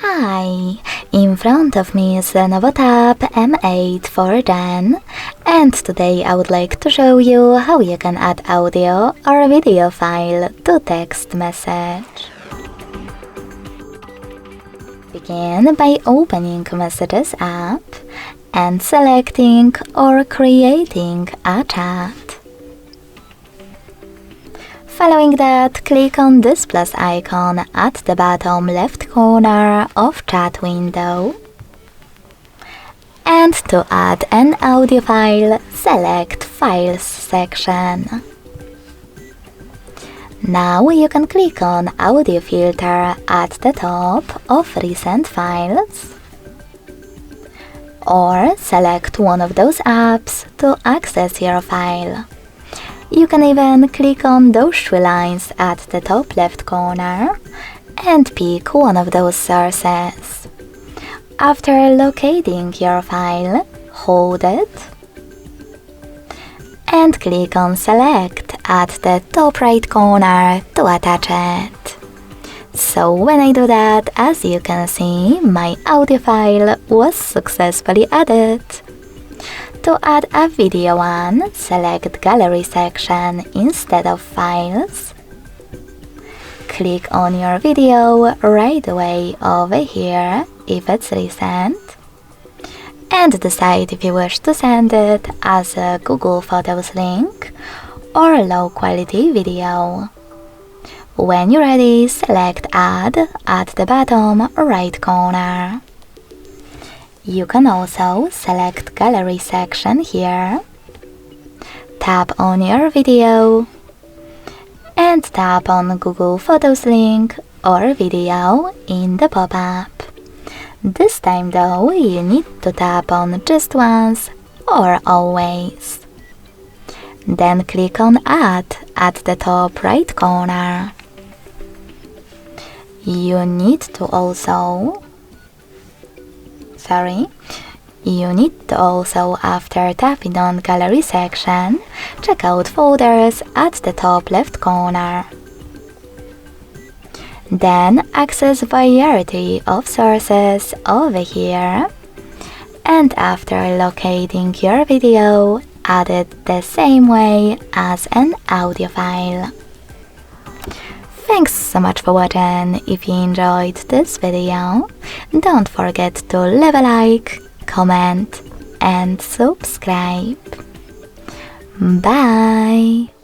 Hi! In front of me is LENOVO Tab M8 4th-gen, and today I would like to show you how you can add audio or video file to text message. Begin by opening Messages app and selecting or creating a chat. Following that, click on this plus icon at the bottom left corner of chat window. And to add an audio file, select Files section. Now you can click on Audio filter at the top of Recent Files, or select one of those apps to access your file. You can even click on those three lines at the top left corner and pick one of those sources. After locating your file, hold it and click on Select at the top right corner to attach it. So when I do that, as you can see, my audio file was successfully added. To add a video one, select Gallery section instead of Files. Click on your video right away over here if it's recent, and decide if you wish to send it as a Google Photos link or low quality video. When you're ready, select Add at the bottom right corner. You can also select Gallery section here, tap on your video, and tap on Google Photos link or video in the pop-up. This time though, you need to tap on just once or always. Then click on Add at the top right corner. You need to also after tapping on Gallery section, check out Folders at the top left corner. Then access variety of sources over here, and after locating your video, add it the same way as an audio file. Thanks so much for watching. If you enjoyed this video, don't forget to leave a like, comment and subscribe. Bye!